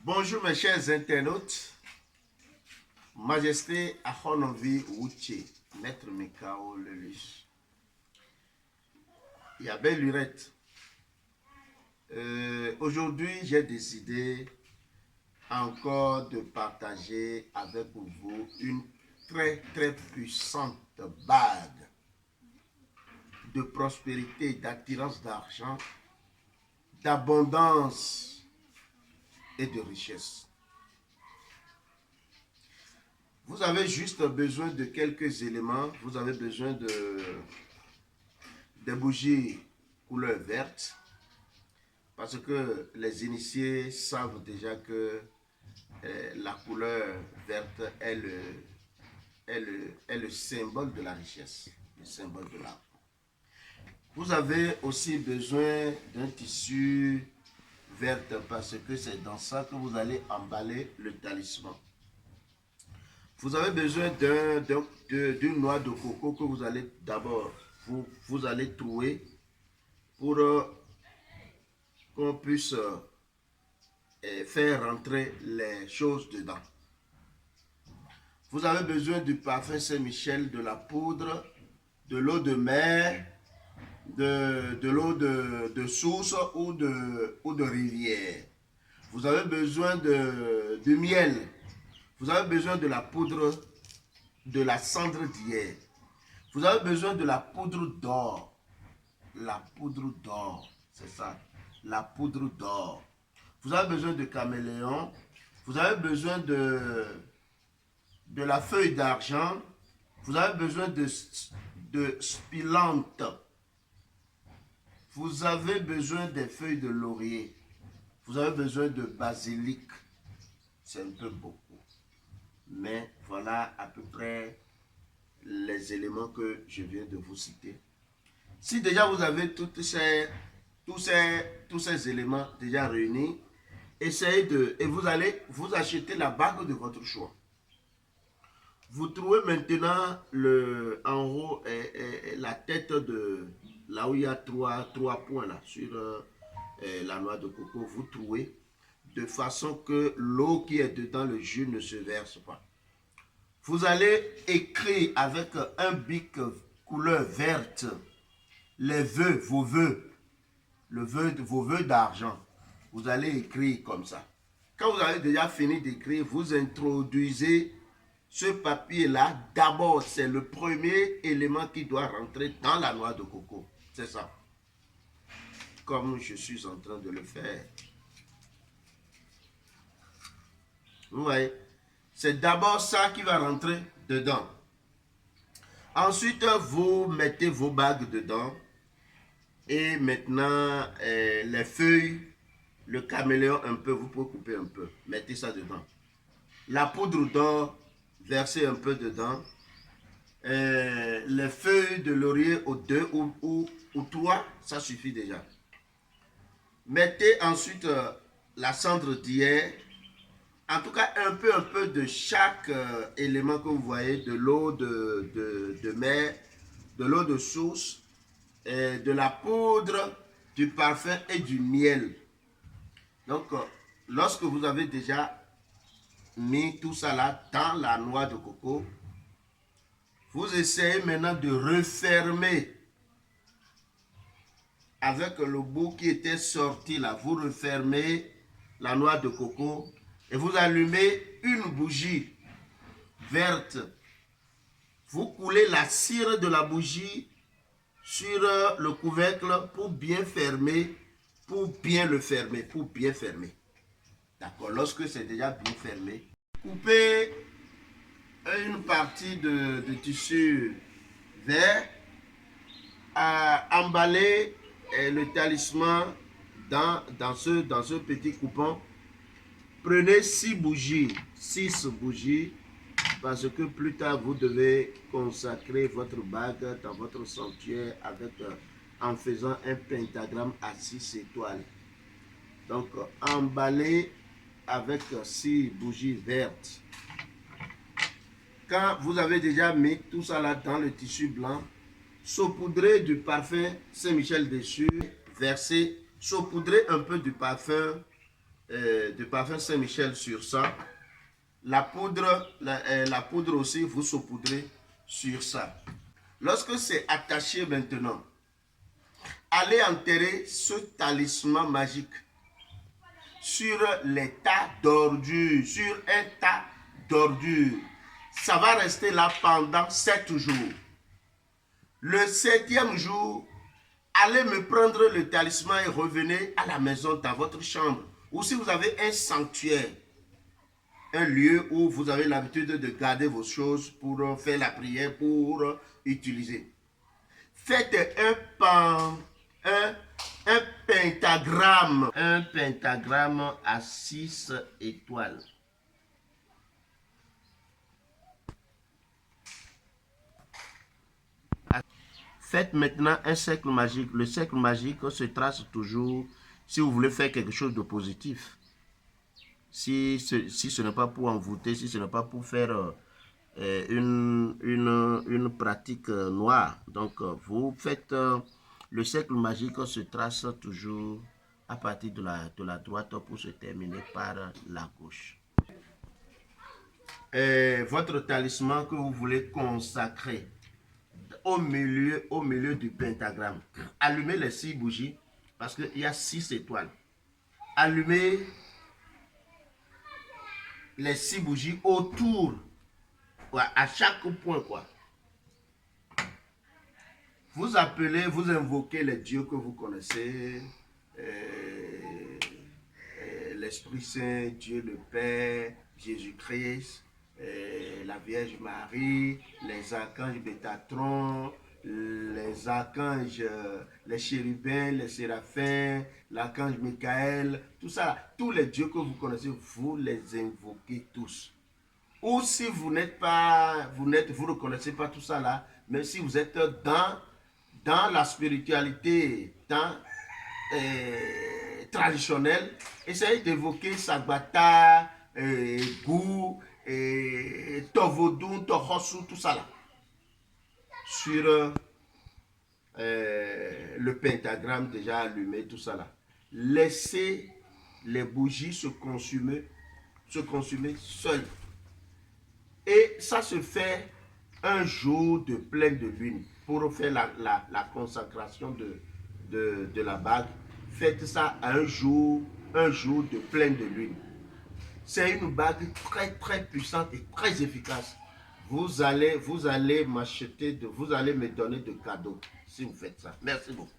Bonjour mes chers internautes, Majesté Ahonovi Wuche, Maître Mikao Lelouch, Yabé Lurette. Aujourd'hui, j'ai décidé encore de partager avec vous une très puissante bague de prospérité, d'attirance d'argent, d'abondance et de richesse. Vous avez juste besoin de quelques éléments. Vous avez besoin de bougies couleur verte, parce que les initiés savent déjà que la couleur verte est le symbole de la richesse, le symbole de l'argent. Vous avez aussi besoin d'un tissu vert, parce que c'est dans ça que vous allez emballer le talisman. Vous avez besoin d'une noix de coco que vous allez d'abord vous allez trouer pour qu'on puisse faire rentrer les choses dedans. Vous avez besoin du parfum Saint-Michel, de la poudre, de l'eau de mer, de l'eau de source ou de rivière. Vous avez besoin de miel. Vous avez besoin de la poudre, de la cendre d'hier. Vous avez besoin de la poudre d'or. La poudre d'or, c'est ça. La poudre d'or. Vous avez besoin de caméléon. Vous avez besoin de la feuille d'argent. Vous avez besoin de spilante. Vous avez besoin des feuilles de laurier. Vous avez besoin de basilic. C'est un peu beaucoup. Mais voilà à peu près les éléments que je viens de vous citer. Si déjà vous avez tous ces éléments déjà réunis, essayez et vous allez vous acheter la bague de votre choix. Vous trouvez maintenant en haut la tête de là où il y a trois points là sur la noix de coco. Vous trouvez de façon que l'eau qui est dedans le jus ne se verse pas. Vous allez écrire avec un bic couleur verte les vœux, vos vœux, vos vœux d'argent. Vous allez écrire comme ça. Quand vous avez déjà fini d'écrire, vous introduisez ce papier-là. D'abord, c'est le premier élément qui doit rentrer dans la noix de coco. C'est ça. Comme je suis en train de le faire. Vous voyez? C'est d'abord ça qui va rentrer dedans. Ensuite, vous mettez vos bagues dedans. Et maintenant, les feuilles, le caméléon un peu, vous pouvez couper un peu. Mettez ça dedans. La poudre d'or, versez un peu dedans. Les feuilles de laurier aux 2 ou 3, ça suffit déjà. Mettez ensuite la cendre d'hier. En tout cas, un peu de chaque élément que vous voyez, de l'eau de mer, de l'eau de source, de la poudre, du parfum et du miel. Donc, lorsque vous avez déjà mis tout ça là dans la noix de coco, vous essayez maintenant de refermer avec le bout qui était sorti là. Vous refermez la noix de coco et vous allumez une bougie verte. Vous coulez la cire de la bougie sur le couvercle pour bien fermer, pour bien le fermer, pour bien fermer. D'accord, lorsque c'est déjà bien fermé, coupez une partie de tissu vert, emballez le talisman dans ce petit coupon. Prenez 6 bougies, parce que plus tard vous devez consacrer votre bague dans votre sanctuaire en faisant un pentagramme à 6 étoiles. Donc emballez avec 6 bougies vertes. Quand vous avez déjà mis tout ça là dans le tissu blanc, saupoudrez du parfum Saint-Michel dessus, versez, saupoudrez un peu du parfum de parfum Saint-Michel sur ça. La poudre aussi, vous saupoudrez sur ça. Lorsque c'est attaché maintenant, allez enterrer ce talisman magique sur les tas d'ordures, sur un tas d'ordures. Ça va rester là pendant 7 jours. Le 7e jour, allez me prendre le talisman et revenez à la maison, dans votre chambre. Ou si vous avez un sanctuaire, un lieu où vous avez l'habitude de garder vos choses pour faire la prière, pour utiliser. Faites un pentagramme à 6 étoiles. Faites maintenant un cercle magique. Le cercle magique se trace toujours si vous voulez faire quelque chose de positif. Si ce n'est pas pour envoûter, si ce n'est pas pour faire une pratique noire. Donc, vous faites le cercle magique se trace toujours à partir de la droite pour se terminer par la gauche. Votre talisman que vous voulez consacrer au milieu du pentagramme. Allumez les 6 bougies parce qu'il y a 6 étoiles. Allumez les 6 bougies autour, à chaque point, quoi. Vous appelez, vous invoquez les dieux que vous connaissez, l'Esprit Saint, Dieu le Père, Jésus-Christ, la Vierge Marie, les archanges Métatron, les archanges, les chérubins, les séraphins, l'archange Michael, tout ça, tous les dieux que vous connaissez, vous les invoquez tous. Ou si vous vous reconnaissez pas tout ça là, mais si vous êtes dans la spiritualité, traditionnelle, essayez d'évoquer Sagbata, Gou, Tovodun, Tohosu, tout ça là, sur le pentagramme déjà allumé, tout ça là. Laissez les bougies se consumer seules. Et ça se fait un jour de pleine de lune pour faire la consacration de la bague. Faites ça un jour de pleine de lune. C'est une bague très très puissante et très efficace. Vous allez m'acheter, vous allez me donner de cadeaux si vous faites ça. Merci beaucoup.